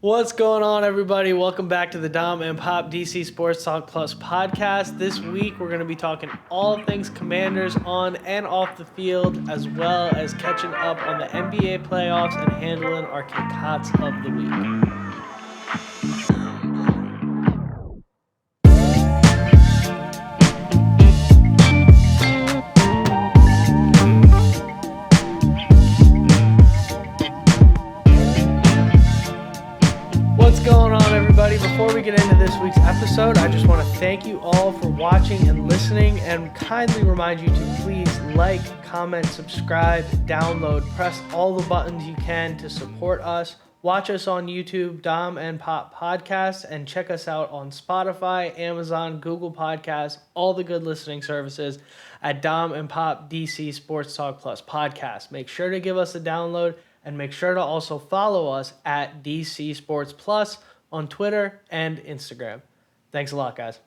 What's going on, everybody? Welcome back to the Dom and Pop DC Sports Talk Plus podcast. This week, we're going to be talking all things Commanders on and off the field, as well as catching up on the NBA playoffs and handling our Katsa of the week. Before we get into this week's episode, I just want to thank you all for watching and listening and kindly remind you to please like, comment, subscribe, download, press all the buttons you can to support us. Watch us on YouTube, Dom and Pop Podcast, and check us out on Spotify, Amazon, Google Podcasts, all the good listening services at Dom and Pop DC Sports Talk Plus Podcast. Make sure to give us a download and make sure to also follow us at DC Sports Plus on Twitter and Instagram. Thanks a lot, guys.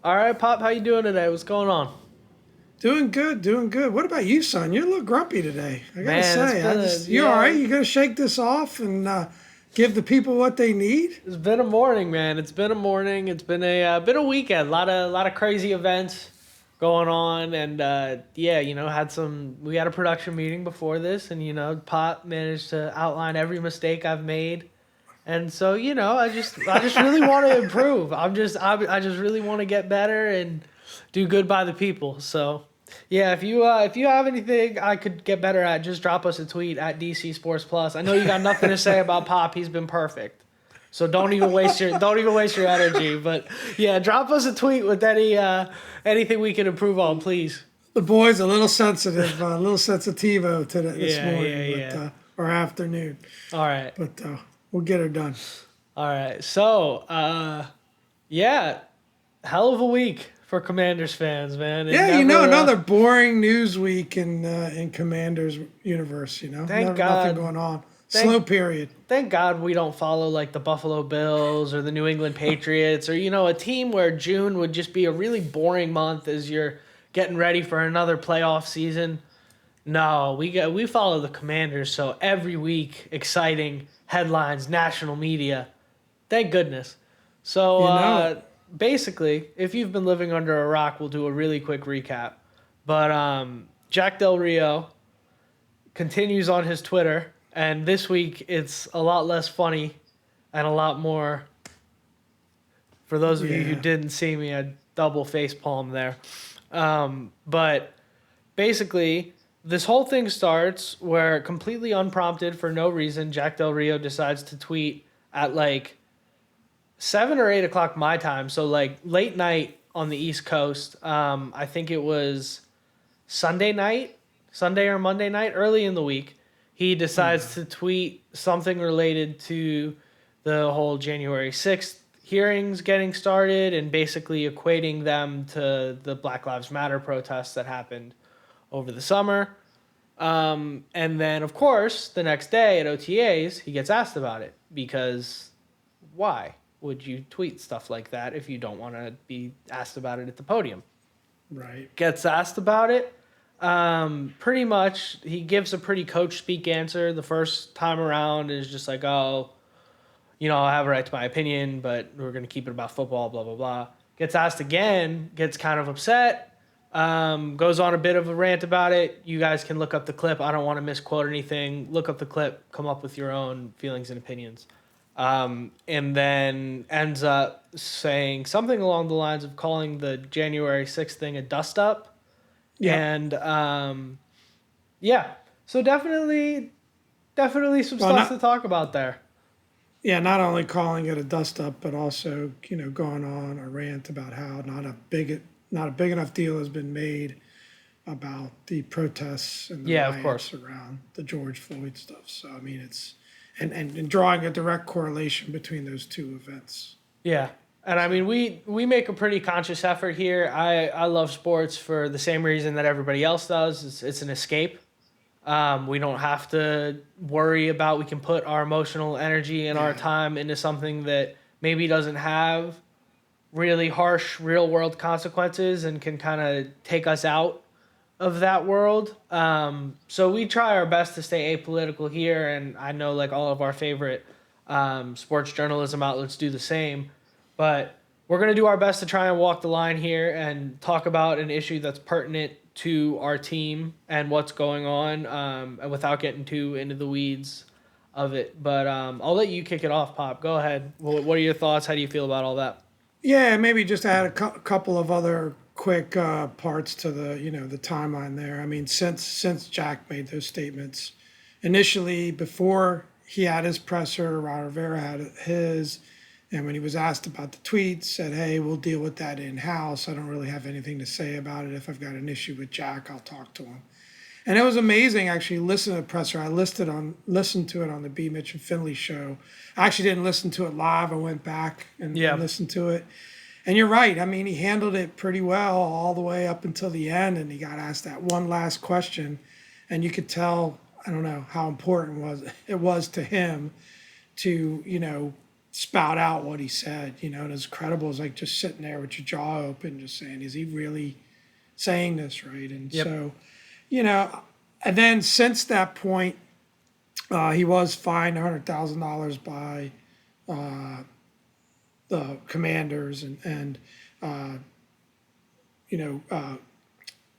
All right, Pop, how you doing today? What's going on? Doing good. What about you, son? You look grumpy today. I gotta say, you all right? You gonna shake this off and give the people what they need? It's been a morning, man. It's been a morning. It's been a weekend. A lot of crazy events going on, and we had a production meeting before this, and Pop managed to outline every mistake I've made. And so, I just really want to improve. I just really want to get better and do good by the people. So, yeah, if you have anything I could get better at, just drop us a tweet at DC Sports Plus. I know you got nothing to say about Pop. He's been perfect. So don't even waste your energy. But yeah, drop us a tweet with anything we can improve on, please. The boy's a little sensitive, a little sensitivo this morning, or afternoon. All right, but. We'll get her done. All right. So, hell of a week for Commanders fans, man. Another boring news week in Commanders universe, Thank God. Nothing going on. Slow period. Thank God we don't follow like the Buffalo Bills or the New England Patriots or, a team where June would just be a really boring month as you're getting ready for another playoff season. No, we follow the Commanders, so every week, exciting headlines, national media. Thank goodness. So basically, if you've been living under a rock, we'll do a really quick recap. But Jack Del Rio continues on his Twitter, and this week it's a lot less funny and a lot more. For those of you who didn't see me, I double facepalm there. But basically, this whole thing starts where, completely unprompted for no reason, Jack Del Rio decides to tweet at like 7 or 8 o'clock my time. So like late night on the East Coast. I think it was Sunday or Monday night, early in the week. He decides to tweet something related to the whole January 6th hearings getting started and basically equating them to the Black Lives Matter protests that happened over the summer. And then, of course, the next day at OTAs, he gets asked about it because why would you tweet stuff like that if you don't want to be asked about it at the podium? Right. Gets asked about it. Pretty much, he gives a pretty coach speak answer. The first time around is just like, I have a right to my opinion, but we're going to keep it about football, blah, blah, blah. Gets asked again, gets kind of upset. Goes on a bit of a rant about it. You guys can look up the clip. I don't want to misquote anything. Look up the clip. Come up with your own feelings and opinions. And then ends up saying something along the lines of calling the January 6th thing a dust-up. Yeah. And, so definitely some stuff to talk about there. Yeah, not only calling it a dust-up, but also, going on a rant about how not a big enough deal has been made about the protests and the riots around the George Floyd stuff. So, I mean, it's and drawing a direct correlation between those two events. Yeah. And, I mean, we make a pretty conscious effort here. I love sports for the same reason that everybody else does. It's an escape. We don't have to worry about, we can put our emotional energy and our time into something that maybe doesn't have really harsh real world consequences and can kind of take us out of that world. So we try our best to stay apolitical here, and I know like all of our favorite sports journalism outlets do the same. But we're gonna do our best to try and walk the line here and talk about an issue that's pertinent to our team and what's going on, and without getting too into the weeds of it. But I'll let you kick it off, Pop. Go ahead. What are your thoughts? How do you feel about all that? Yeah, maybe just add a couple of other quick parts to the timeline there. I mean, since Jack made those statements initially, before he had his presser, Ron Rivera had his, and when he was asked about the tweets, said, "Hey, we'll deal with that in house. I don't really have anything to say about it. If I've got an issue with Jack, I'll talk to him." And it was amazing actually listening to the presser. I listened to it on the B. Mitch and Finley show. I actually didn't listen to it live. I went back and listened to it. And you're right. I mean, he handled it pretty well all the way up until the end, and he got asked that one last question, and you could tell, I don't know how important it was to him to spout out what he said. And as credible as like just sitting there with your jaw open, just saying, is he really saying this right? And so. And then since that point, he was fined $100,000 by the Commanders, and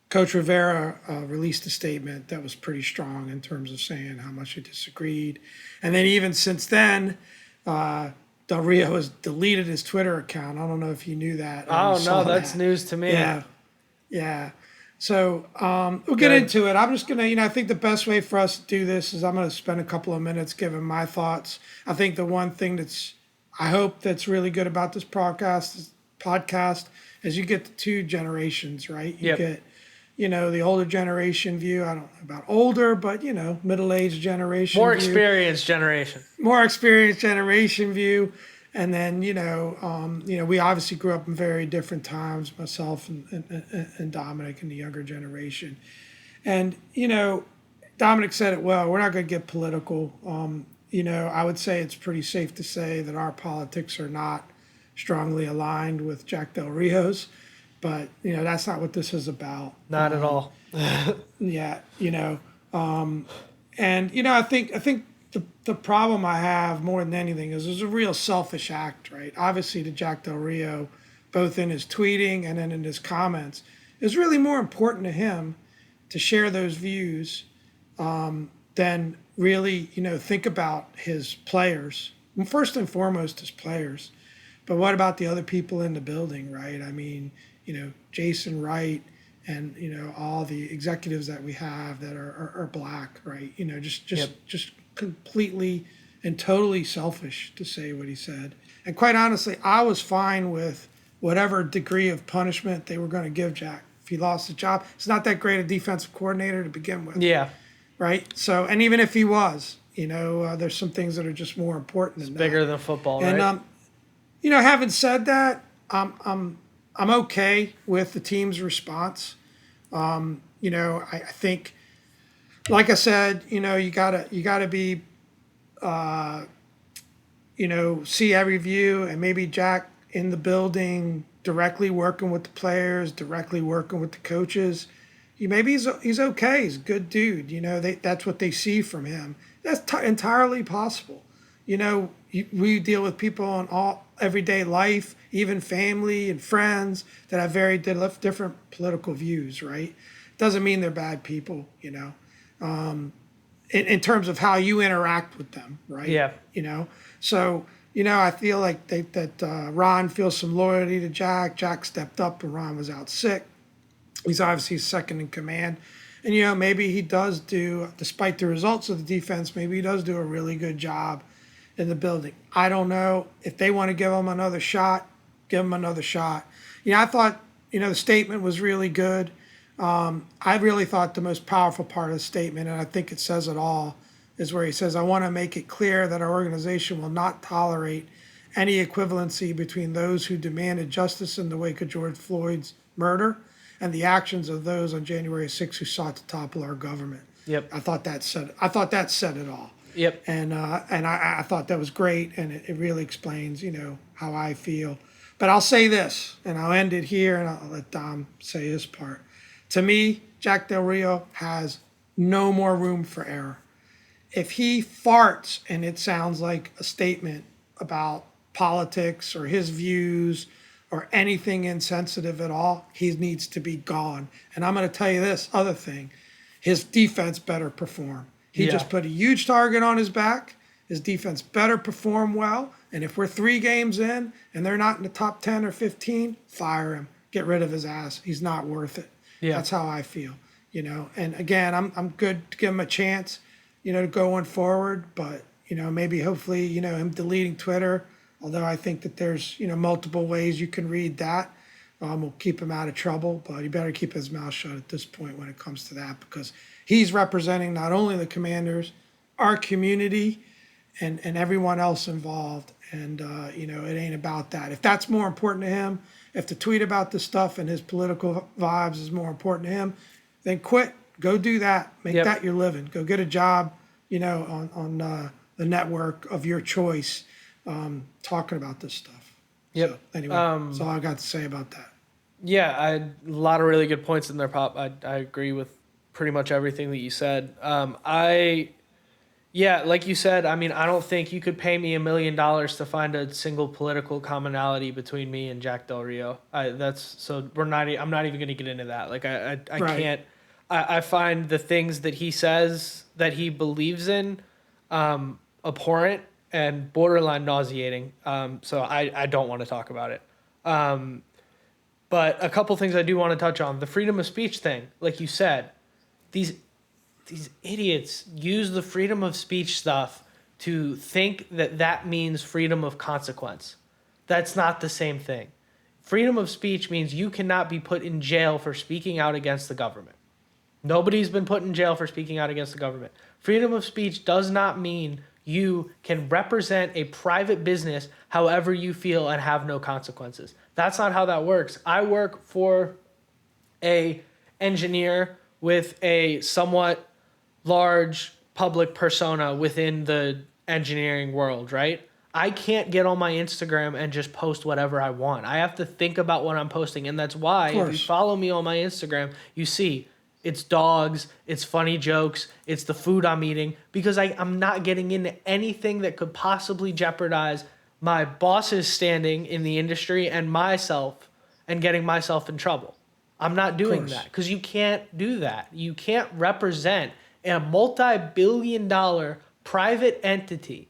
Coach Rivera released a statement that was pretty strong in terms of saying how much he disagreed. And then even since then, Del Rio has deleted his Twitter account. I don't know if you knew that. Oh no, that's news to me. Yeah. So we'll get into it. I'm just going to, I think the best way for us to do this is I'm going to spend a couple of minutes giving my thoughts. I think the one thing I hope that's really good about this podcast is you get the two generations, right? You get, the older generation view. I don't know about older, but, middle-aged generation More view. experienced generation. More experienced generation view. And then, we obviously grew up in very different times, myself and Dominic and the younger generation. And, Dominic said it well. We're not going to get political. I would say it's pretty safe to say that our politics are not strongly aligned with Jack Del Rio's. But, that's not what this is about. Not at all. Yeah, and, I think the problem I have more than anything is there's a real selfish act, right? Obviously, to Jack Del Rio, both in his tweeting and then in his comments, it's really more important to him to share those views than really, think about his players. Well, first and foremost, his players. But what about the other people in the building, right? I mean, Jason Wright and, all the executives that we have that are black, right? Just completely and totally selfish to say what he said. And quite honestly, I was fine with whatever degree of punishment they were going to give Jack. If he lost his job, it's not that great a defensive coordinator to begin with. Yeah. Right? So, and even if he was, there's some things that are just more important than that. Bigger than football, right? And, having said that, I'm okay with the team's response. I think, like I said, you gotta be, see every view, and maybe Jack in the building, directly working with the players, directly working with the coaches. Maybe he's okay. He's a good dude. That's what they see from him. That's entirely possible. We deal with people in all everyday life, even family and friends that have very different political views, right? Doesn't mean they're bad people, in terms of how you interact with them, right? Yeah. So, I feel like that Ron feels some loyalty to Jack. Jack stepped up when Ron was out sick. He's obviously second in command. And, maybe he does despite the results of the defense, maybe he does do a really good job in the building. I don't know. If they want to give him another shot, give him another shot. I thought, the statement was really good. I really thought the most powerful part of the statement, and I think it says it all, is where he says, "I want to make it clear that our organization will not tolerate any equivalency between those who demanded justice in the wake of George Floyd's murder and the actions of those on January 6th who sought to topple our government." Yep. I thought that said it all. Yep. And I thought that was great, and it really explains, how I feel. But I'll say this, and I'll end it here, and I'll let Dom say his part. To me, Jack Del Rio has no more room for error. If he farts and it sounds like a statement about politics or his views or anything insensitive at all, he needs to be gone. And I'm going to tell you this other thing. His defense better perform. He just put a huge target on his back. His defense better perform well. And if we're 3 games in and they're not in the top 10 or 15, fire him. Get rid of his ass. He's not worth it. Yeah. That's how I feel. And again, I'm good to give him a chance, going forward. But, maybe hopefully, him deleting Twitter, although I think that there's, multiple ways you can read that, will keep him out of trouble. But he better keep his mouth shut at this point when it comes to that, because he's representing not only the Commanders, our community, and everyone else involved. And, it ain't about that. If that's more important to him, if the tweet about this stuff and his political vibes is more important to him, then quit. Go do that. Make that your living. Go get a job, on the network of your choice, talking about this stuff. Yep. So, anyway, that's all I got to say about that. Yeah, I had a lot of really good points in there, Pop. I agree with pretty much everything that you said. Like you said, I don't think you could pay me $1 million to find a single political commonality between me and Jack Del Rio. I'm not even going to get into that. Like I Right. can't. I find the things that he says that he believes in abhorrent and borderline nauseating. So I don't want to talk about it. But a couple things I do want to touch on. The freedom of speech thing, like you said, these idiots use the freedom of speech stuff to think that means freedom of consequence. That's not the same thing. Freedom of speech means you cannot be put in jail for speaking out against the government. Nobody's been put in jail for speaking out against the government. Freedom of speech does not mean you can represent a private business however you feel and have no consequences. That's not how that works. I work for a engineer with a somewhat large public persona within the engineering world, right? I can't get on my Instagram and just post whatever I want. I have to think about what I'm posting, and that's why if you follow me on my Instagram, you see it's dogs, it's funny jokes, it's the food I'm eating, because I'm not getting into anything that could possibly jeopardize my boss's standing in the industry and myself and getting myself in trouble. I'm not doing that because you can't do that. You can't represent a multi-billion-dollar private entity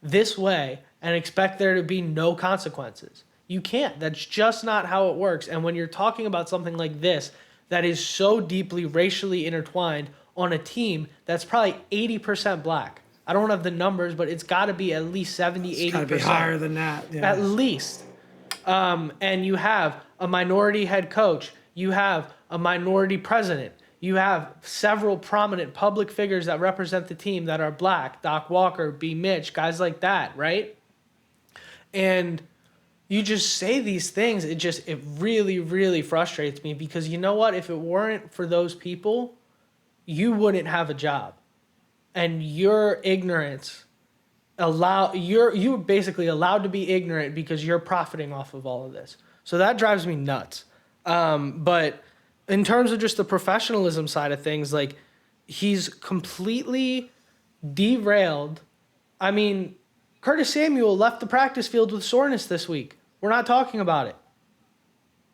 this way and expect there to be no consequences. You can't. That's just not how it works. And when you're talking about something like this that is so deeply racially intertwined on a team that's probably 80% black. I don't have the numbers, but it's got to be at least 70, 80%. It's got to be higher than that. Yeah. At least. And you have a minority head coach. You have a minority president. You have several prominent public figures that represent the team that are black. Doc Walker, B. Mitch, guys like that, right? And you just say these things. It really, really frustrates me because you know what? If it weren't for those people, you wouldn't have a job. And your ignorance you're basically allowed to be ignorant because you're profiting off of all of this. So that drives me nuts. But in terms of just the professionalism side of things, like he's completely derailed. I mean, Curtis Samuel left the practice field with soreness this week. We're not talking about it.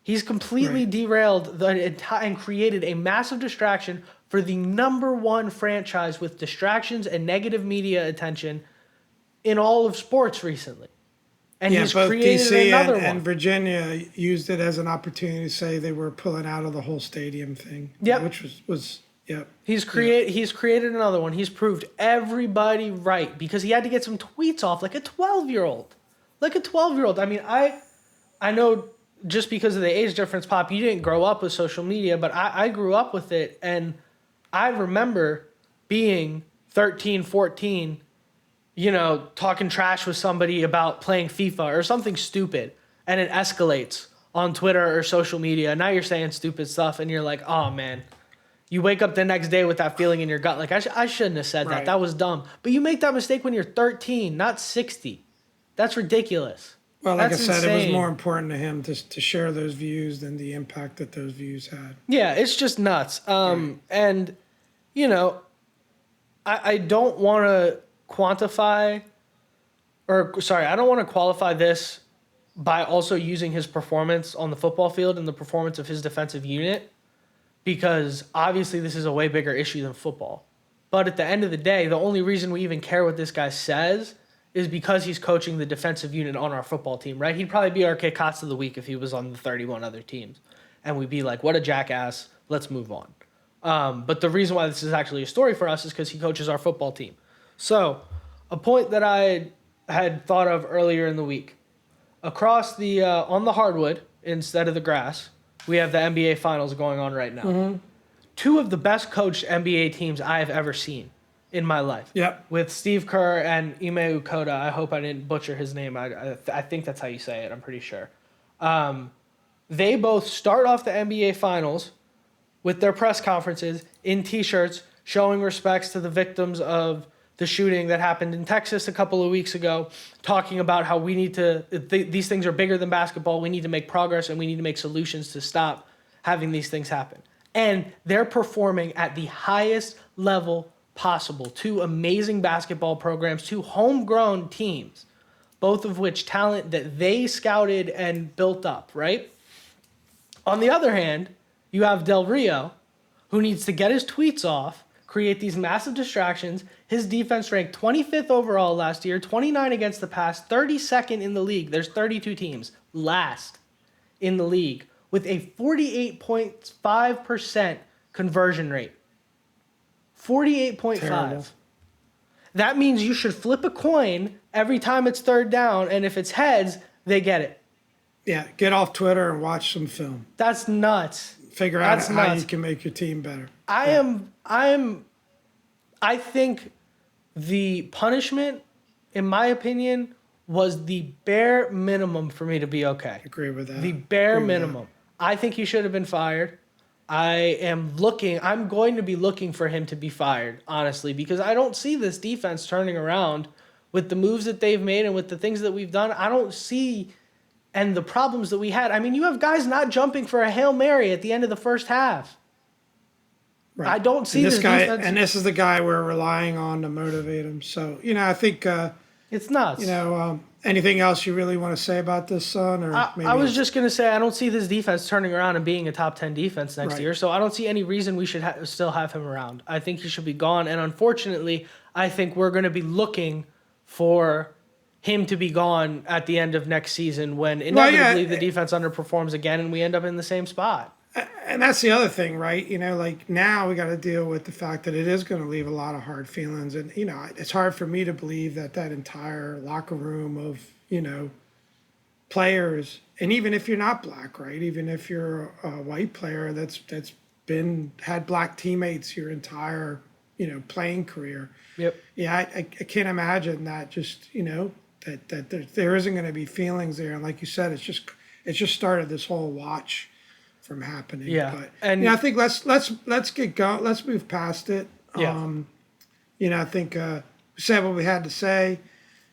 He's completely derailed and created a massive distraction for the number one franchise with distractions and negative media attention in all of sports recently. And he's both created DC another one. and Virginia used it as an opportunity to say they were pulling out of the whole stadium thing. Yep. Which was He's created another one. He's proved everybody right because he had to get some tweets off like a 12-year-old. I mean, I know just because of the age difference, Pop, you didn't grow up with social media, but I grew up with it. And I remember being 13, 14, talking trash with somebody about playing FIFA or something stupid. And it escalates on Twitter or social media. Now you're saying stupid stuff and you're like, oh, man. You wake up the next day with that feeling in your gut. Like, I shouldn't have said that. That was dumb. But you make that mistake when you're 13, not 60. That's ridiculous. Well, like That's I said, it was insane. more important to him to share those views than the impact that those views had. Yeah, it's just nuts. Right. And, you know, I don't want to quantify, or sorry, I don't want to qualify this by also using his performance on the football field and the performance of his defensive unit, because obviously this is a way bigger issue than football. But at the end of the day, the only reason we even care what this guy says is because he's coaching the defensive unit on our football team, right? He'd probably be our Katsa of the week if he was on the 31 other teams. And we'd be like, what a jackass, let's move on. But the reason why this is actually a story for us is because he coaches our football team. So, a point that I had thought of earlier in the week. Across the, on the hardwood, instead of the grass, we have the NBA Finals going on right now. Mm-hmm. Two of the best coached NBA teams I have ever seen in my life. Yep. With Steve Kerr and Ime Udoka. I hope I didn't butcher his name. I think that's how you say it. I'm pretty sure. They both start off the NBA Finals with their press conferences in T-shirts showing respects to the victims of the shooting that happened in Texas a couple of weeks ago, talking about how we need to, these things are bigger than basketball. We need to make progress and we need to make solutions to stop having these things happen. And they're performing at the highest level possible. Two amazing basketball programs, two homegrown teams, both of which talent that they scouted and built up, right? On the other hand, you have Del Rio, who needs to get his tweets off, create these massive distractions. His defense ranked 25th overall last year, 29 against the pass, 32nd in the league. There's 32 teams, last in the league, with a 48.5% conversion rate. 48.5. Terrible. That means you should flip a coin every time it's third down, and if it's heads, they get it. Yeah, get off Twitter and watch some film. That's nuts. Figure out how you can make your team better. I think the punishment, in my opinion, was the bare minimum for me to be okay. Agree with that. The bare minimum. I think he should have been fired. I'm going to be looking for him to be fired, honestly, because I don't see this defense turning around with the moves that they've made and with the things that we've done. I don't see, and the problems that we had. I mean, you have guys not jumping for a Hail Mary at the end of the first half. Right. I don't see this guy, defense. and this is the guy we're relying on to motivate him. So, I think it's nuts. Anything else you really want to say about this, son? Or I was just going to say I don't see this defense turning around and being a top 10 defense next year. So I don't see any reason we should still have him around. I think he should be gone. And unfortunately, I think we're going to be looking for him to be gone at the end of next season when inevitably the defense underperforms again and we end up in the same spot. And that's the other thing, right? Like now we got to deal with the fact that it is going to leave a lot of hard feelings. And, it's hard for me to believe that entire locker room of, players, and even if you're not black, right? Even if you're a white player that's had black teammates your entire, playing career. Yep. Yeah, I can't imagine that just, that there isn't going to be feelings there. And like you said, it's just started this whole watch from happening. Yeah. But and I think let's get going. Let's move past it. Yeah. I think we said what we had to say.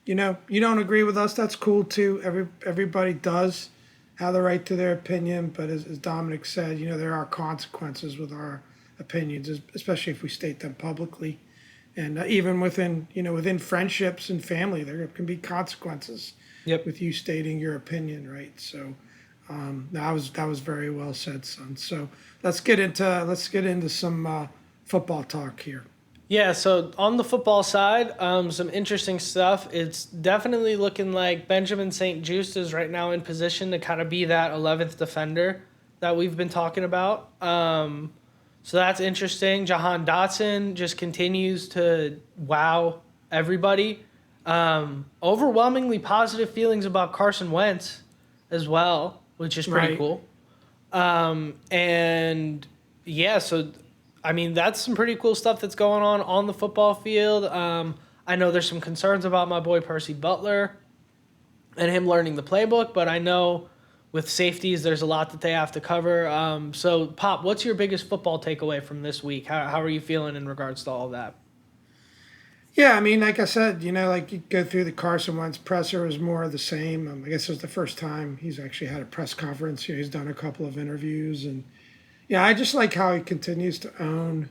You don't agree with us, that's cool too. Everybody does have the right to their opinion, but as Dominic said, there are consequences with our opinions, especially if we state them publicly. And even within friendships and family, there can be consequences. Yep. With you stating your opinion, right? So that was very well said, son. So let's get into some football talk here. Yeah, so on the football side, some interesting stuff. It's definitely looking like Benjamin St. Juste is right now in position to kind of be that 11th defender that we've been talking about. So that's interesting. Jahan Dotson just continues to wow everybody. Overwhelmingly positive feelings about Carson Wentz as well, which is pretty cool. And yeah, so I mean, that's some pretty cool stuff that's going on the football field. I know there's some concerns about my boy Percy Butler and him learning the playbook, but I know with safeties, there's a lot that they have to cover. So, Pop, what's your biggest football takeaway from this week? How are you feeling in regards to all of that? Yeah, I mean, like I said, like you go through the Carson Wentz presser is more of the same. I guess it was the first time he's actually had a press conference. He's done a couple of interviews, and yeah, I just like how he continues to own,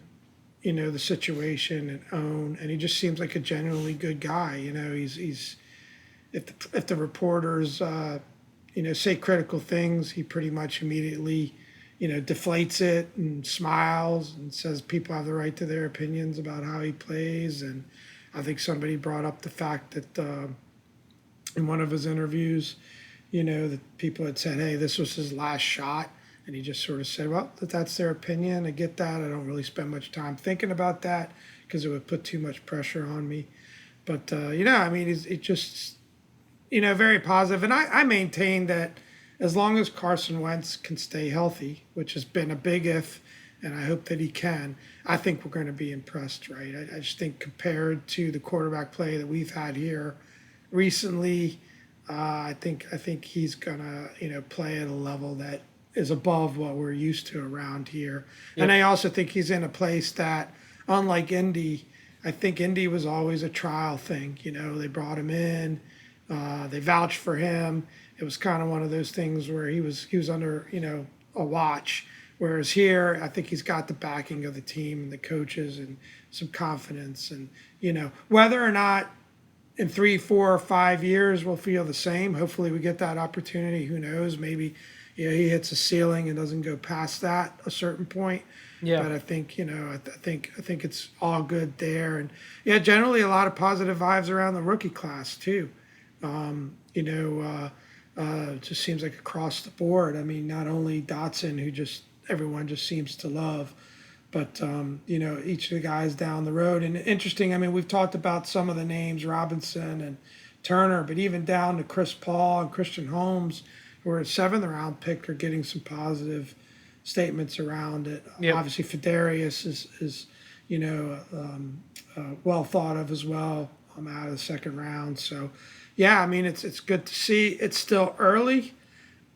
the situation and he just seems like a genuinely good guy. He's if the reporters, say critical things, he pretty much immediately, deflates it and smiles and says people have the right to their opinions about how he plays. And I think somebody brought up the fact that in one of his interviews, that people had said, hey, this was his last shot. And he just sort of said, well, that's their opinion. I get that. I don't really spend much time thinking about that because it would put too much pressure on me. But, I mean, it just, very positive. And I maintain that as long as Carson Wentz can stay healthy, which has been a big if, and I hope that he can, I think we're going to be impressed, right? I just think compared to the quarterback play that we've had here recently, I think he's going to, play at a level that is above what we're used to around here. Yep. And I also think he's in a place that, unlike Indy, I think Indy was always a trial thing. They brought him in, they vouched for him. It was kind of one of those things where he was under, a watch. Whereas here, I think he's got the backing of the team and the coaches and some confidence. And, whether or not in 3, 4, or 5 years we'll feel the same, hopefully we get that opportunity. Who knows? Maybe he hits a ceiling and doesn't go past that a certain point. Yeah. But I think, I think it's all good there. And yeah, generally a lot of positive vibes around the rookie class too. Just seems like across the board. I mean, not only Dotson, who everyone just seems to love, but each of the guys down the road. And interesting, I mean, we've talked about some of the names, Robinson and Turner, but even down to Chris Paul and Christian Holmes, who are a 7th round pick, are getting some positive statements around it. Yep. Obviously, Fedarius is well thought of as well. I'm out of the 2nd round, so yeah, I mean it's good to see. It's still early,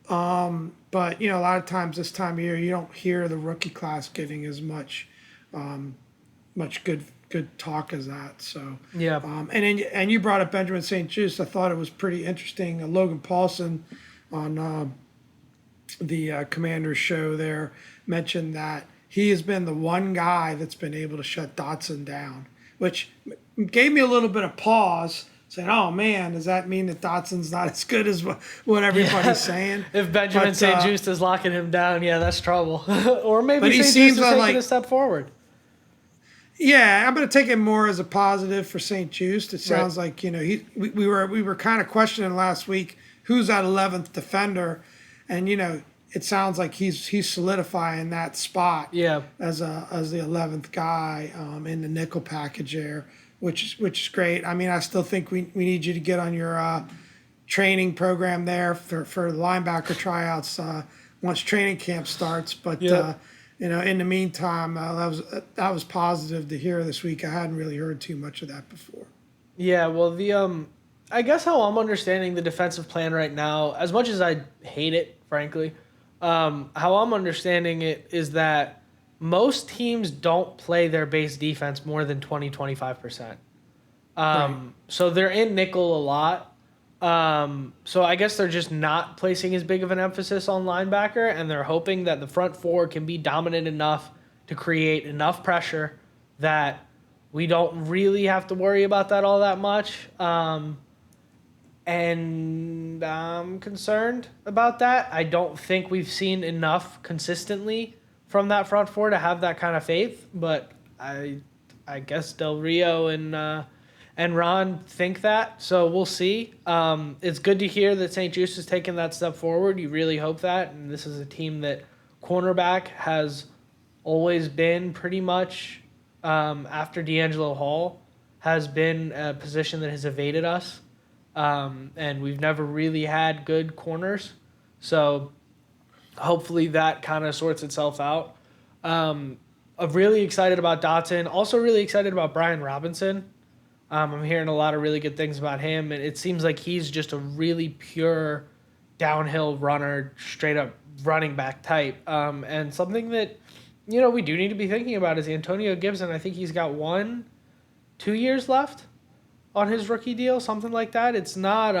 but a lot of times this time of year you don't hear the rookie class getting as much good talk as that. So yeah, and you brought up Benjamin St. Juste. I thought it was pretty interesting. Logan Paulson on the Commander's show there mentioned that he has been the one guy that's been able to shut Dotson down, which gave me a little bit of pause, saying, oh man, does that mean that Dotson's not as good as what everybody's saying? If Benjamin St. Juste is locking him down, yeah, that's trouble. Or maybe St. Juste is taking a step forward. Yeah, I'm going to take it more as a positive for St. Juste. It sounds like, we were kind of questioning last week who's that 11th defender, and it sounds like he's solidifying that spot as the 11th guy in the nickel package there, which is great. I mean, I still think we need you to get on your training program there for linebacker tryouts once training camp starts. But in the meantime, that was positive to hear this week. I hadn't really heard too much of that before. Yeah, well, I guess how I'm understanding the defensive plan right now, as much as I hate it, frankly, how I'm understanding it is that most teams don't play their base defense more than 20-25%. So they're in nickel a lot. So I guess they're just not placing as big of an emphasis on linebacker, and they're hoping that the front four can be dominant enough to create enough pressure that we don't really have to worry about that all that much. And I'm concerned about that. I don't think we've seen enough consistently from that front four to have that kind of faith, but I guess Del Rio and Ron think that, so we'll see. It's good to hear that St. Juste is taking that step forward. You really hope that, and this is a team that cornerback has always been pretty much, after D'Angelo Hall, has been a position that has evaded us. And we've never really had good corners. So hopefully that kind of sorts itself out. I'm really excited about Dotson. Also really excited about Brian Robinson. I'm hearing a lot of really good things about him. And it seems like he's just a really pure downhill runner, straight up running back type. And something that, we do need to be thinking about is Antonio Gibson. I think he's got one 2 years left on his rookie deal, something like that. It's not,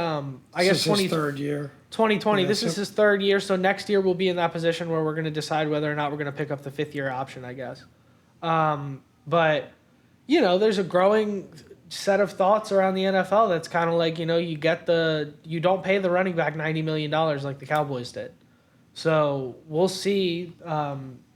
I guess, his third year. 2020. Yeah, This is his third year, so next year we'll be in that position where we're going to decide whether or not we're going to pick up the 5th-year option, I guess. But, there's a growing set of thoughts around the NFL that's kind of like, you don't pay the running back $90 million like the Cowboys did. So we'll see.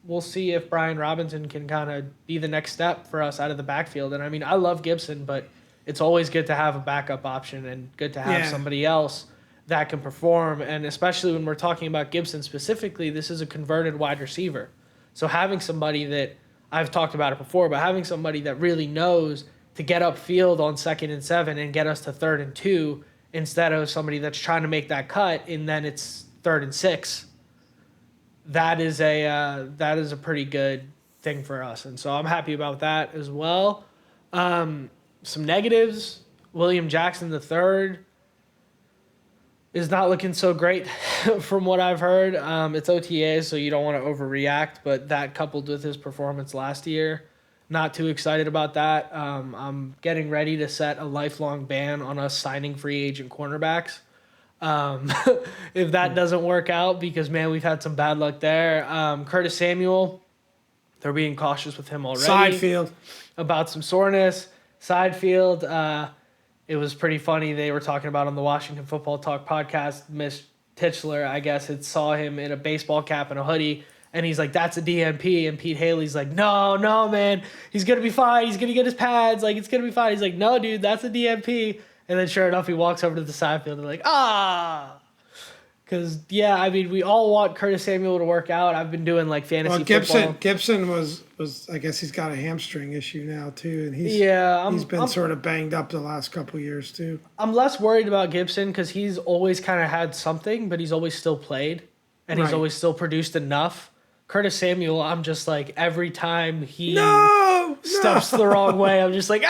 We'll see if Brian Robinson can kind of be the next step for us out of the backfield. And I mean, I love Gibson, but it's always good to have a backup option and good to have somebody else that can perform. And especially when we're talking about Gibson specifically, this is a converted wide receiver. So having somebody that, I've talked about it before, but having somebody that really knows to get upfield on 2nd and 7 and get us to 3rd and 2 instead of somebody that's trying to make that cut and then it's 3rd and 6. That is a pretty good thing for us. And so I'm happy about that as well. Some negatives, William Jackson III is not looking so great from what I've heard. It's OTAs, so you don't want to overreact, but that coupled with his performance last year, not too excited about that. I'm getting ready to set a lifelong ban on us signing free agent cornerbacks. If that doesn't work out, because, man, we've had some bad luck there. Curtis Samuel, they're being cautious with him already. Side field. About some soreness. Side field, it was pretty funny. They were talking about on the Washington Football Talk podcast, Miss Titchler, I guess, had saw him in a baseball cap and a hoodie, and he's like, that's a DMP. And Pete Haley's like, no, man, he's going to be fine. He's going to get his pads. Like, it's going to be fine. He's like, no, dude, that's a DMP. And then sure enough, he walks over to the side field and they're like, Because, I mean, we all want Curtis Samuel to work out. I've been doing, like, fantasy football. Gibson was I guess he's got a hamstring issue now, too. And he's been sort of banged up the last couple of years, too. I'm less worried about Gibson because he's always kind of had something, but he's always still played. And he's always still produced enough. Curtis Samuel, I'm just like, every time he steps the wrong way, I'm just like,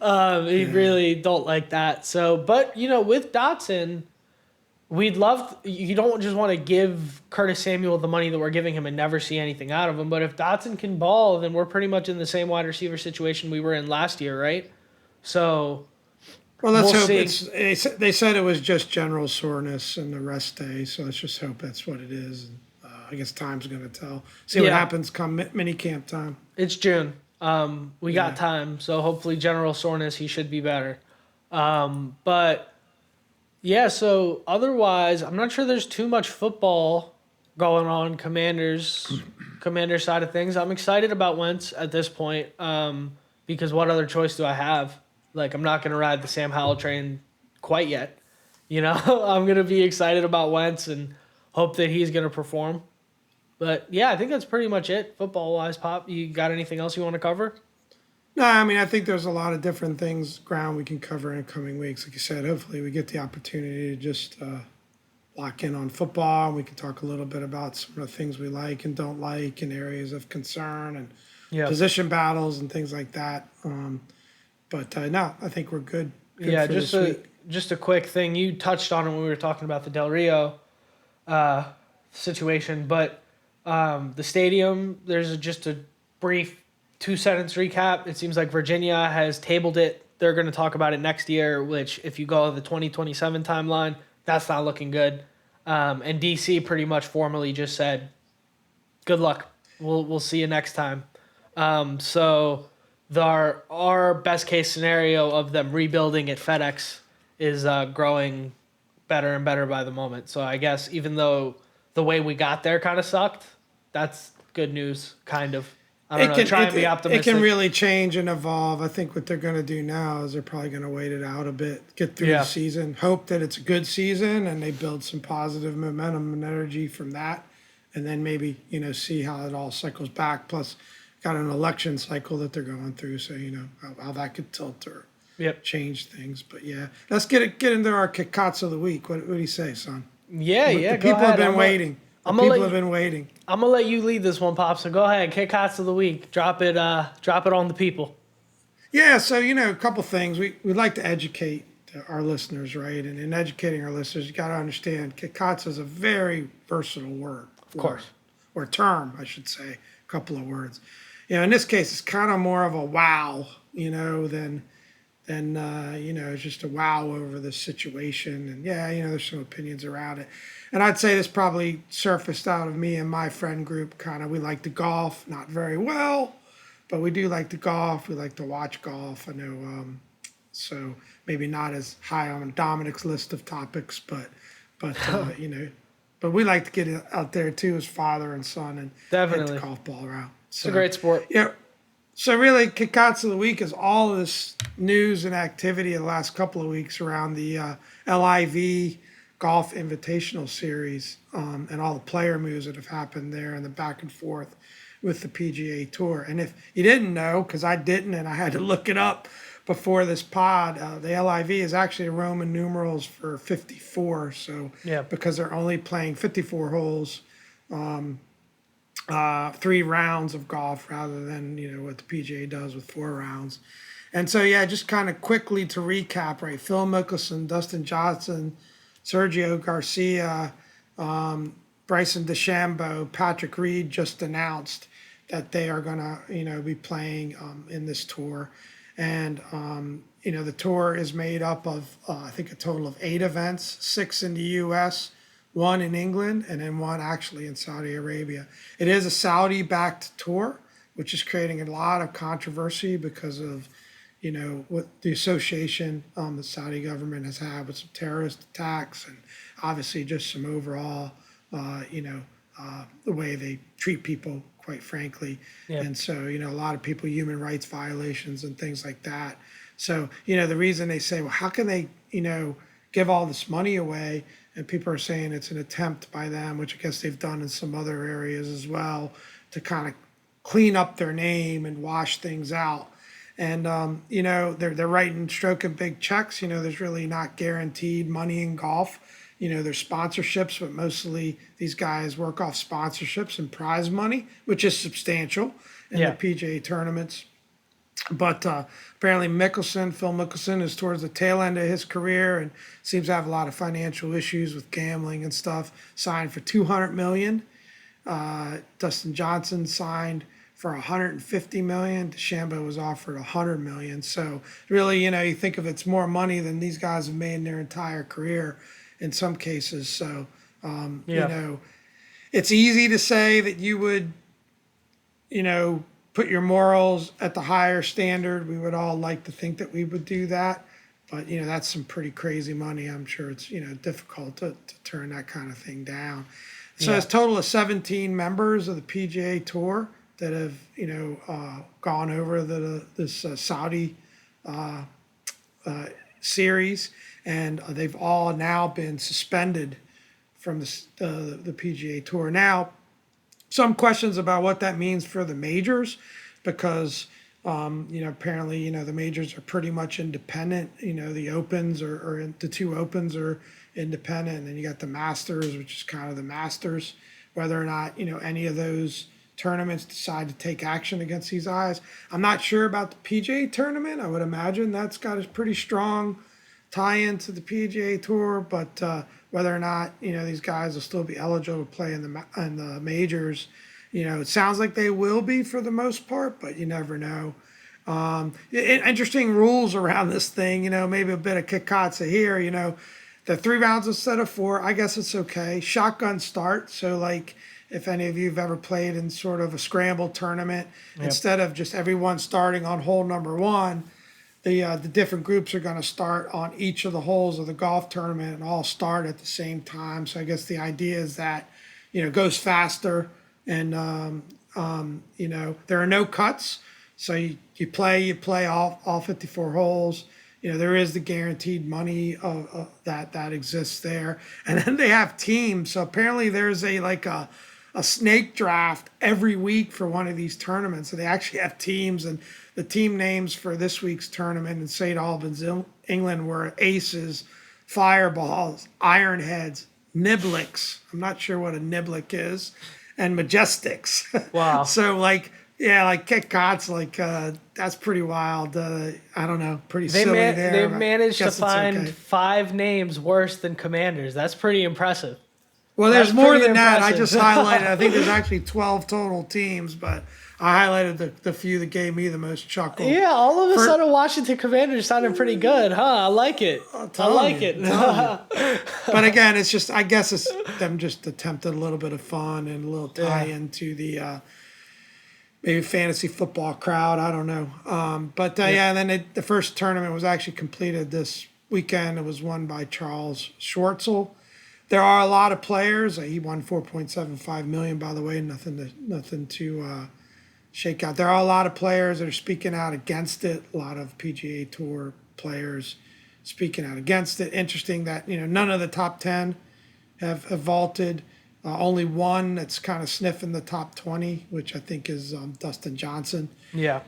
really don't like that. So, but, with Dotson, you don't just want to give Curtis Samuel the money that we're giving him and never see anything out of him. But if Dotson can ball, then we're pretty much in the same wide receiver situation we were in last year, right? So, let's hope they said it was just general soreness and the rest day. So let's just hope that's what it is. And, I guess time's going to tell. See what happens come mini camp time. It's June. We got time, so hopefully general soreness, he should be better. But so otherwise, I'm not sure there's too much football going on commander side of things. I'm excited about Wentz at this point because what other choice do I have? Like, I'm not going to ride the Sam Howell train quite yet. I'm going to be excited about Wentz and hope that he's going to perform. But, I think that's pretty much it, football-wise, Pop. You got anything else you want to cover? No, I mean, I think there's a lot of different ground we can cover in coming weeks. Like you said, hopefully we get the opportunity to just lock in on football. And we can talk a little bit about some of the things we like and don't like and areas of concern and position battles and things like that. But no, I think we're good for this week. Just a quick thing. You touched on it when we were talking about the Del Rio situation, but the stadium, there's just a brief 2-sentence recap. It seems like Virginia has tabled it. They're going to talk about it next year, which if you go to the 2027 timeline, that's not looking good. And DC pretty much formally just said, good luck. We'll see you next time. So our best case scenario of them rebuilding at FedEx is growing better and better by the moment. So I guess even though the way we got there kind of sucked, that's good news, kind of. I don't know. Try and be optimistic. It can really change and evolve. I think what they're going to do now is they're probably going to wait it out a bit, get through the season, hope that it's a good season, and they build some positive momentum and energy from that, and then maybe, see how it all cycles back. Plus, got an election cycle that they're going through, so, how that could tilt or change things. But, let's get into our Katsa of the week. What do you say, son? The people have been waiting. People have been waiting. I'm gonna let you lead this one, Pop. So go ahead, kick Katsa of the week. Drop it on the people. Yeah. So a couple things. We'd like to educate our listeners, right? And in educating our listeners, you got to understand, Katsa is a very versatile word, of course, or term, I should say. A couple of words. in this case, it's kind of more of a wow, than it's just a wow over the situation. And yeah, there's some opinions around it. And I'd say this probably surfaced out of me and my friend group. Kind of, we like to golf, not very well, but we do like to golf. We like to watch golf. I know, so maybe not as high on Dominic's list of topics, but but we like to get out there too as father and son and Definitely hit the golf ball around. So, it's a great sport. Yeah. So really, Katsa of the week is all of this news and activity in the last couple of weeks around the LIV Golf Invitational Series and all the player moves that have happened there and the back and forth with the PGA Tour. And if you didn't know, because I didn't and I had to look it up before this pod, the LIV is actually Roman numerals for 54. So because they're only playing 54 holes, 3 rounds of golf rather than what the PGA does with 4 rounds. And so just kind of quickly to recap, right? Phil Mickelson, Dustin Johnson, Sergio Garcia, Bryson DeChambeau, Patrick Reed just announced that they are gonna be playing in this tour. And the tour is made up of I think a total of 8 events, 6 in the U.S., 1 in England, and then 1 actually in Saudi Arabia. It is a Saudi-backed tour, which is creating a lot of controversy because of, what the association the Saudi government has had with some terrorist attacks and obviously just some overall, the way they treat people, quite frankly. Yep. And so, a lot of people, human rights violations and things like that. So, the reason they say, well, how can they, give all this money away? And people are saying it's an attempt by them, which I guess they've done in some other areas as well, to kind of clean up their name and wash things out. And, they're writing, stroking big checks. There's really not guaranteed money in golf. There's sponsorships, but mostly these guys work off sponsorships and prize money, which is substantial in the PGA tournaments. But apparently Phil Mickelson is towards the tail end of his career and seems to have a lot of financial issues with gambling and stuff. Signed for $200 million. Dustin Johnson signed for $150 million. DeChambeau was offered $100 million. So really, you think of it's more money than these guys have made in their entire career in some cases. So, it's easy to say that you would, put your morals at the higher standard. We would all like to think that we would do that. But, that's some pretty crazy money. I'm sure it's, difficult to turn that kind of thing down. So it's a total of 17 members of the PGA Tour that have, gone over this Saudi series. And they've all now been suspended from the PGA Tour. Now, some questions about what that means for the majors, because apparently the majors are pretty much independent. The opens or the 2 opens are independent, and then you got the Masters, which is kind of the Masters. Whether or not any of those tournaments decide to take action against these guys, I'm not sure about the PGA tournament. I would imagine that's got a pretty strong tie into the PGA Tour, but whether or not these guys will still be eligible to play in the majors, it sounds like they will be for the most part, but you never know. Interesting rules around this thing, maybe a bit of Katsa here. The 3 rounds instead of 4, I guess it's okay. Shotgun start, so like if any of you have ever played in sort of a scramble tournament, instead of just everyone starting on hole number 1. The different groups are going to start on each of the holes of the golf tournament and all start at the same time. So I guess the idea is that, it goes faster and, there are no cuts. So you play all 54 holes. There is the guaranteed money that exists there. And then they have teams. So apparently there's a snake draft every week for one of these tournaments. So they actually have teams, and the team names for this week's tournament in St. Albans, England, were Aces, Fireballs, Ironheads, Niblicks. I'm not sure what a Niblick is, and Majestics. Wow. So Katsa, that's pretty wild. I don't know, pretty silly there. They've managed to find 5 names worse than Commanders. That's pretty impressive. Well, there's That's more pretty than that. I impressive. just highlighted. I think there's actually 12 total teams, but I highlighted the few that gave me the most chuckle. Yeah, all of a sudden Washington Commanders sounded pretty good, huh? I like it. I like it. But again, it's just, I guess it's them just attempted a little bit of fun and a little tie into the maybe fantasy football crowd. I don't know. And then the first tournament was actually completed this weekend. It was won by Charles Schwartzel. There are a lot of players. He won $4.75 million, by the way. Nothing to shake out. There are a lot of players that are speaking out against it. A lot of PGA Tour players speaking out against it. Interesting that none of the top 10 have vaulted. Only one that's kind of sniffing the top 20, which I think is Dustin Johnson. Yeah,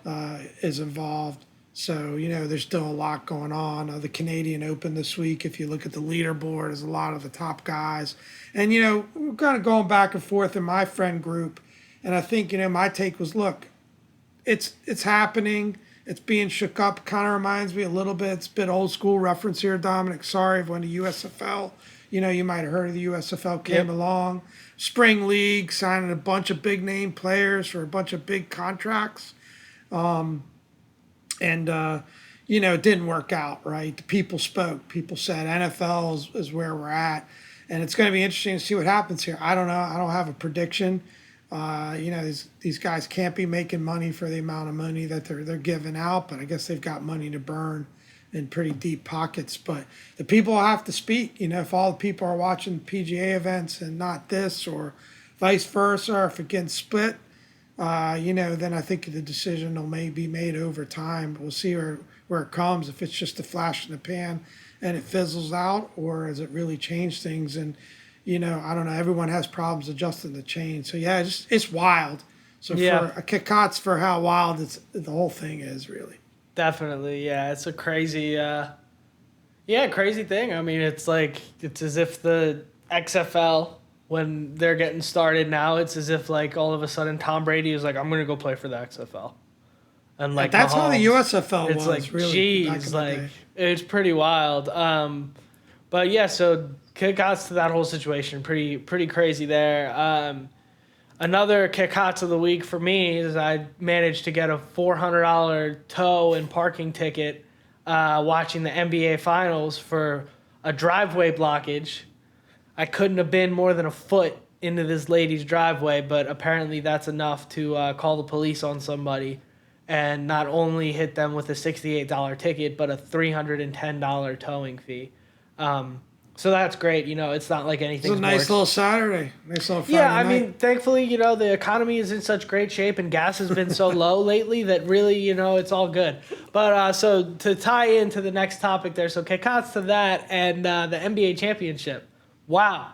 is involved. So, there's still a lot going on. The Canadian Open this week, if you look at the leaderboard, there's a lot of the top guys. And, we're kind of going back and forth in my friend group. And I think, my take was, look, it's happening. It's being shook up. Kind of reminds me a little bit. It's a bit old school reference here, Dominic. Sorry when the USFL, you might have heard of the USFL came along. Spring League, signing a bunch of big name players for a bunch of big contracts. It didn't work out, right? The people spoke. People said NFL is where we're at. And it's going to be interesting to see what happens here. I don't know. I don't have a prediction. These guys can't be making money for the amount of money that they're giving out, but I guess they've got money to burn in pretty deep pockets. But the people have to speak. If all the people are watching PGA events and not this, or vice versa, or if it gets split, then I think the decision will maybe be made over time. But we'll see where it comes, if it's just a flash in the pan and it fizzles out, or has it really changed things? And, I don't know. Everyone has problems adjusting the change. So, yeah, it's wild. So for a kick-outs for how wild the whole thing is, really. definitely. Yeah, it's a crazy, crazy thing. I mean, it's as if the XFL, when they're getting started now, it's as if all of a sudden Tom Brady is like, I'm going to go play for the XFL. And that's Mahomes, how the USFL it's was, really. Geez, it's pretty wild. But yeah, so kick-outs to that whole situation, pretty crazy there. Another kick-outs of the week for me is I managed to get a $400 tow and parking ticket watching the NBA Finals for a driveway blockage. I couldn't have been more than a foot into this lady's driveway, but apparently that's enough to call the police on somebody and not only hit them with a $68 ticket, but a $310 towing fee. So that's great. It's not like anything. It's a nice little Saturday. Nice little Friday night. Mean, thankfully, the economy is in such great shape and gas has been so low lately that really, it's all good. But so to tie into the next topic there, so kick-outs to that and the NBA championship. Wow.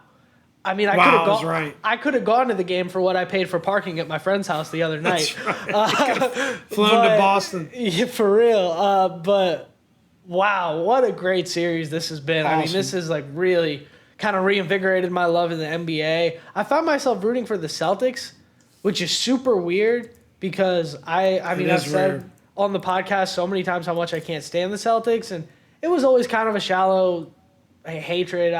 I mean, I could have gone to the game for what I paid for parking at my friend's house the other night. That's right. Flown to Boston. Yeah, for real. But wow, what a great series this has been. Awesome. I mean, this has really kind of reinvigorated my love in the NBA. I found myself rooting for the Celtics, which is super weird because I've said on the podcast so many times how much I can't stand the Celtics, and it was always kind of a shallow hatred.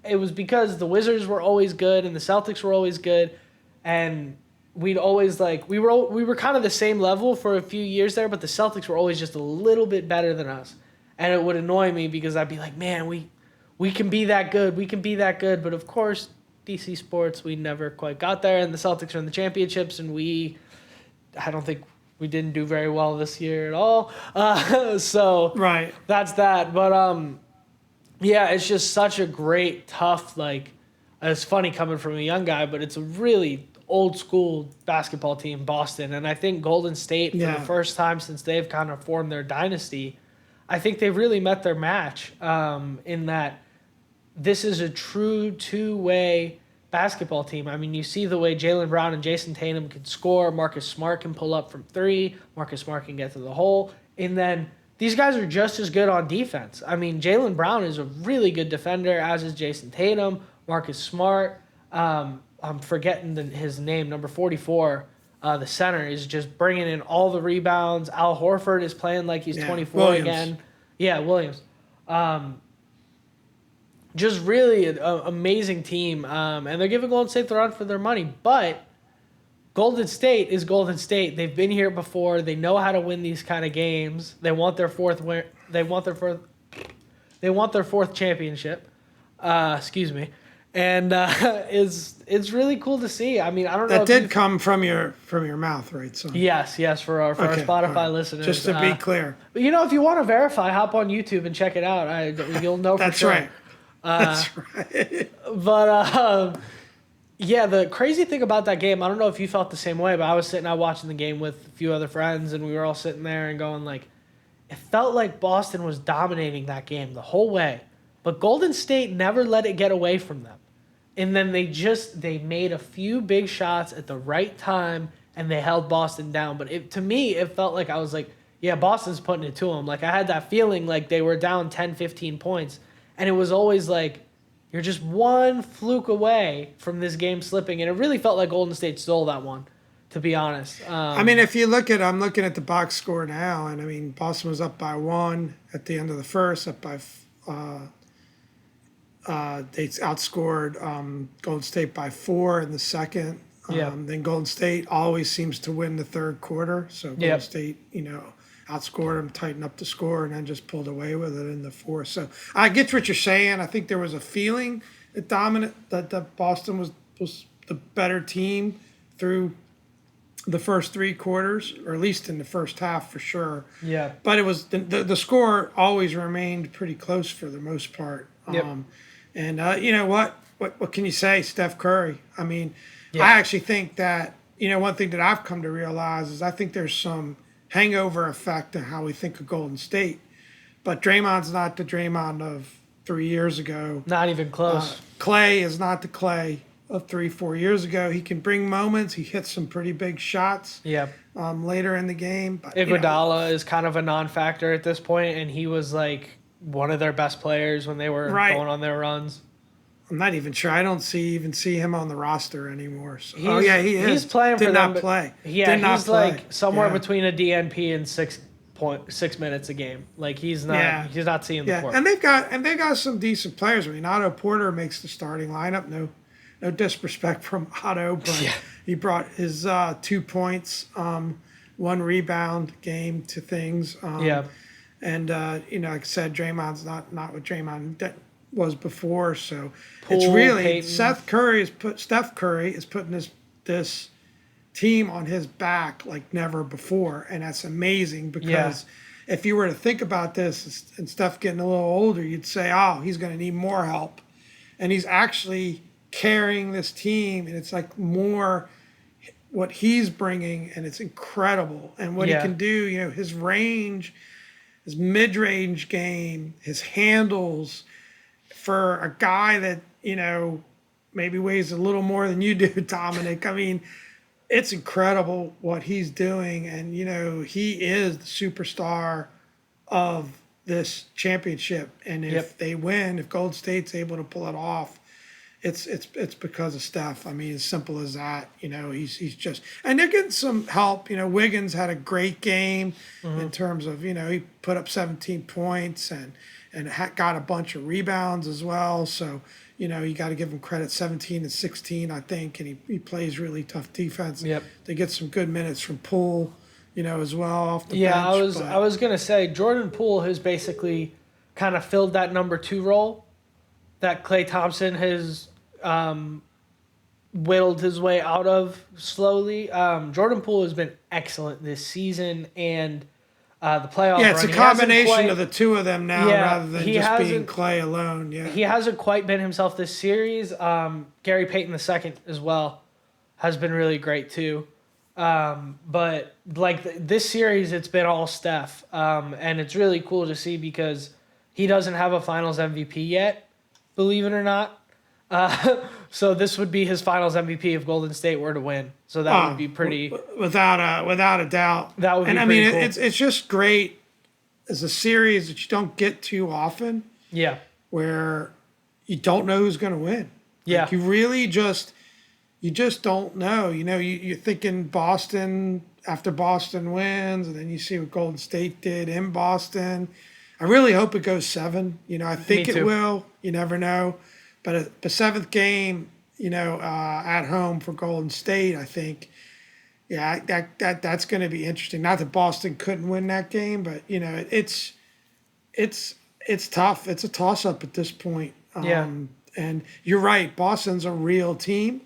It was because the Wizards were always good and the Celtics were always good, and we'd always we were kind of the same level for a few years there, but the Celtics were always just a little bit better than us, and it would annoy me because I'd be like, man, we can be that good, but of course DC sports, we never quite got there, and the Celtics are in the championships, and I don't think we didn't do very well this year at all. So right, that's that, but yeah, it's just such a great, tough, it's funny coming from a young guy, but it's a really old school basketball team, Boston. And I think Golden State, for the first time since they've kind of formed their dynasty, I think they've really met their match in that this is a true two-way basketball team. I mean, you see the way Jaylen Brown and Jason Tatum can score. Marcus Smart can pull up from three. Marcus Smart can get to the hole. And then these guys are just as good on defense. I mean, Jaylen Brown is a really good defender, as is Jason Tatum. Marcus Smart, I'm forgetting his name, number 44, the center, is just bringing in all the rebounds. Al Horford is playing like he's 24 Williams. again. Yeah, Williams. just really an amazing team. And they're giving Golden State the run for their money. But Golden State is Golden State. They've been here before. They know how to win these kind of games. They want their fourth win. They want their fourth. They want their fourth championship. Excuse me. And it's really cool to see. I mean, I don't know. That did come from your mouth, right? So Yes, for our Spotify listeners. Just to be clear. But if you want to verify, hop on YouTube and check it out. You'll know for That's sure. right. That's right. But yeah, the crazy thing about that game, I don't know if you felt the same way, but I was sitting out watching the game with a few other friends, and we were all sitting there and going like, it felt like Boston was dominating that game the whole way, but Golden State never let it get away from them. And then they made a few big shots at the right time, and they held Boston down. But to me, it felt like I was like, yeah, Boston's putting it to them. Like I had that feeling like they were down 10, 15 points, and it was always like, you're just one fluke away from this game slipping. And it really felt like Golden State stole that one, to be honest. I mean, if you I'm looking at the box score now, and I mean, Boston was up by 1 at the end of the first, up by, they outscored Golden State by 4 in the second. Then Golden State always seems to win the third quarter. So Golden State, outscored them, tightened up the score, and then just pulled away with it in the fourth. So I get what you're saying. I think there was a feeling that Boston was the better team through the first 3 quarters, or at least in the first half for sure. Yeah. But it was the score always remained pretty close for the most part. And you know what can you say? Steph Curry. I mean, I actually think that one thing that I've come to realize is I think there's some hangover effect in how we think of Golden State. But Draymond's not the Draymond of 3 years ago. Not even close. Clay is not the Clay of 3-4 years ago. He can bring moments. He hits some pretty big shots. Later in the game. But, Iguodala is kind of a non-factor at this point, and he was like one of their best players when they were going on their runs. I'm not even sure. I don't even see him on the roster anymore. So. He is. He's playing for them. Did not play. Yeah, he's like somewhere between a DNP and 6 minutes a game. Like he's not. Yeah. He's not seeing the court. And they've got some decent players. I mean, Otto Porter makes the starting lineup. No disrespect from Otto, but he brought his 2 points, 1 rebound game to things. And like I said, Draymond's not what Draymond was before. So Poole, it's really Peyton. Steph Curry is putting this team on his back like never before, and that's amazing because if you were to think about this and Steph getting a little older, you'd say, oh, he's going to need more help, and he's actually carrying this team, and it's like more what he's bringing, and it's incredible. And what he can do, his range, his mid-range game, his handles, for a guy that, maybe weighs a little more than you do, Dominic. I mean, it's incredible what he's doing. And, he is the superstar of this championship. And if they win, if Golden State's able to pull it off, it's because of Steph. I mean, as simple as that. He's just, and they're getting some help. Wiggins had a great game in terms of, he put up 17 points and got a bunch of rebounds as well. So, you got to give him credit, 17 and 16, I think, and he plays really tough defense. They get some good minutes from Poole, as well off the bench. I was gonna say Jordan Poole has basically kind of filled that number 2 role that Klay Thompson has whittled his way out of slowly. Jordan Poole has been excellent this season, and the playoff run. It's a combination of the two of them now rather than just being Klay alone. He hasn't quite been himself this series. Gary Payton II as well has been really great too. But like this series, it's been all Steph. And it's really cool to see because he doesn't have a finals MVP yet, believe it or not. So this would be his finals MVP if Golden State were to win. So that would be pretty without a doubt. That would be pretty pretty cool. It's just great as a series that you don't get too often. Yeah. Where you don't know who's going to win. Yeah. Like you really just don't know. You're thinking Boston after Boston wins, and then you see what Golden State did in Boston. I really hope it goes 7. I think Me it too. will. You never know. But the 7th game, at home for Golden State, I think, yeah, that's going to be interesting. Not that Boston couldn't win that game, but it's tough. It's a toss up at this point. Yeah. And you're right. Boston's a real team.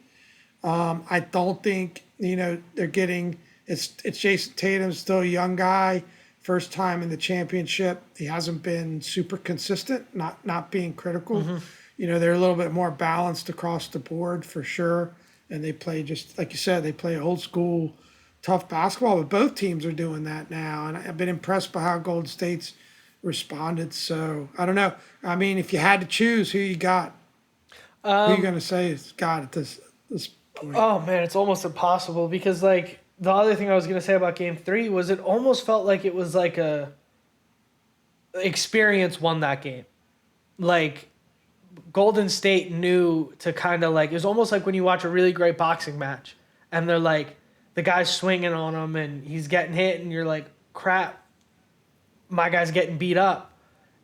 I don't think they're getting. It's Jason Tatum's still a young guy, first time in the championship. He hasn't been super consistent. Not being critical. They're a little bit more balanced across the board for sure. And they play, just like you said, they play old school, tough basketball. But both teams are doing that now, and I've been impressed by how Golden State's responded. So I don't know. I mean, if you had to choose, who you got? Who are you gonna say is got at this point? Oh man, it's almost impossible because like the other thing I was gonna say about Game 3 was it almost felt like it was like a experience won that game. Like Golden State knew to kind of like, it was almost like when you watch a really great boxing match and they're like, the guy's swinging on him and he's getting hit and you're like, crap, my guy's getting beat up.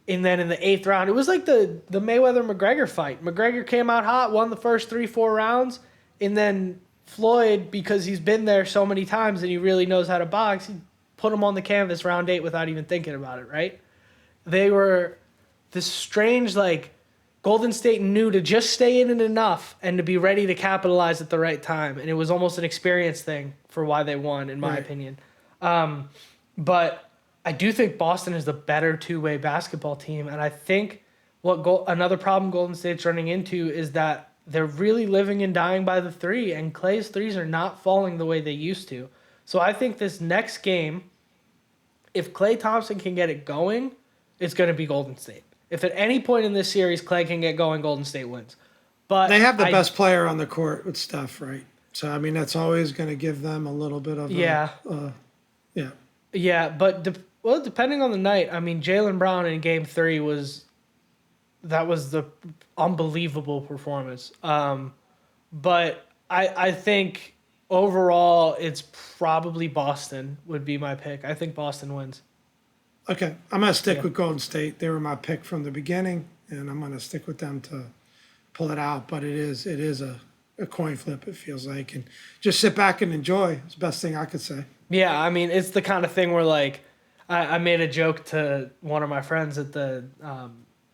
And then in the 8th round, it was like the Mayweather-McGregor fight. McGregor came out hot, won the first 3-4 rounds, and then Floyd, because he's been there so many times and he really knows how to box, he put him on the canvas round 8 without even thinking about it, right? They were this strange, like, Golden State knew to just stay in it enough and to be ready to capitalize at the right time. And it was almost an experience thing for why they won, in my opinion. But I do think Boston is the better two-way basketball team. And I think another problem Golden State's running into is that they're really living and dying by the 3, and Klay's threes are not falling the way they used to. So I think this next game, if Klay Thompson can get it going, it's going to be Golden State. If at any point in this series Klay can get going, Golden State wins. But they have the best player on the court with Steph, right? So, I mean, that's always going to give them a little bit of Yeah, but depending on the night, I mean, Jaylen Brown in Game 3 was the unbelievable performance. But I think overall it's probably Boston would be my pick. I think Boston wins. Okay, I'm going to stick with Golden State. They were my pick from the beginning, and I'm going to stick with them to pull it out. But it is a coin flip, it feels like. And just sit back and enjoy. It's the best thing I could say. Yeah, I mean, it's the kind of thing where, like, I made a joke to one of my friends at the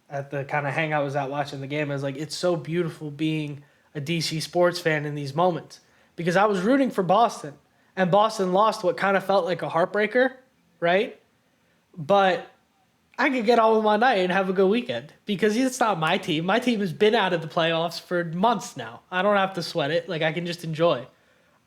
kind of hang I was at watching the game. I was like, it's so beautiful being a DC sports fan in these moments. Because I was rooting for Boston, and Boston lost what kind of felt like a heartbreaker, right? But I could get on with my night and have a good weekend because it's not my team. My team has been out of the playoffs for months now. I don't have to sweat it. Like, I can just enjoy.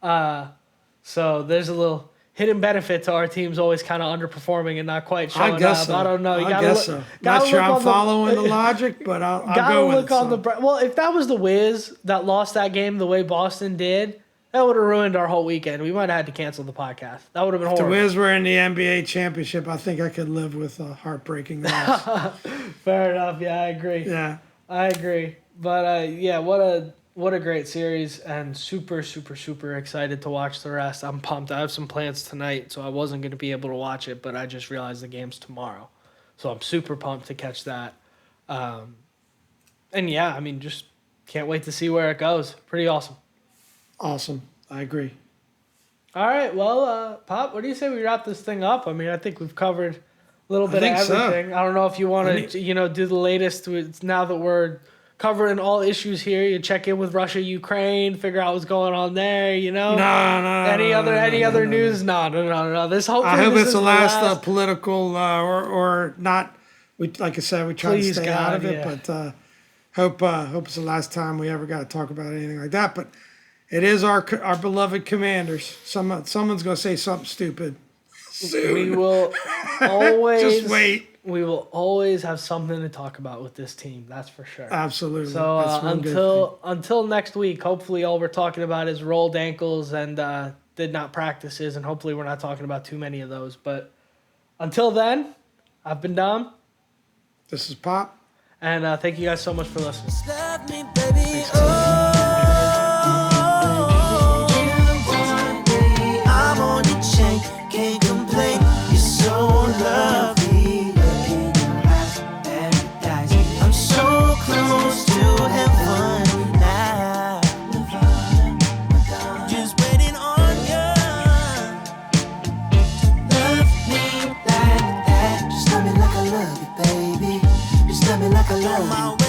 So there's a little hidden benefit to our teams always kind of underperforming and not quite showing up. So. I don't know. You I guess so. Not sure I'm following the logic, but I'll go with it. Well, if that was the Wiz that lost that game the way Boston did, that would have ruined our whole weekend. We might have had to cancel the podcast. That would have been horrible. If the Wiz were in the NBA championship, I think I could live with a heartbreaking loss. Fair enough. Yeah, I agree. Yeah. I agree. But, yeah, what a great series, and super, super, super excited to watch the rest. I'm pumped. I have some plans tonight, so I wasn't going to be able to watch it, but I just realized the game's tomorrow. So I'm super pumped to catch that. And, yeah, I mean, just can't wait to see where it goes. Pretty awesome. Awesome. I agree. All right. Well, Pop, what do you say we wrap this thing up? I mean, I think we've covered a little bit of everything. So. I don't know if you want to, do the latest. Now that we're covering all issues here, you check in with Russia, Ukraine, figure out what's going on there. No. Any other news? No. This hopefully. I hope it's the last political or not. Like I said, we try to stay out of it, but hope it's the last time we ever got to talk about anything like that. But it is our beloved Commanders. Someone's going to say something stupid soon. We will always just wait. We will always have something to talk about with this team. That's for sure. Absolutely. So until next week, hopefully all we're talking about is rolled ankles and did not practices, and hopefully we're not talking about too many of those. But until then, I've been Dom. This is Pop. And thank you guys so much for listening. Love me, baby. I'm on your chain, can't complain. You're so lovely, looking my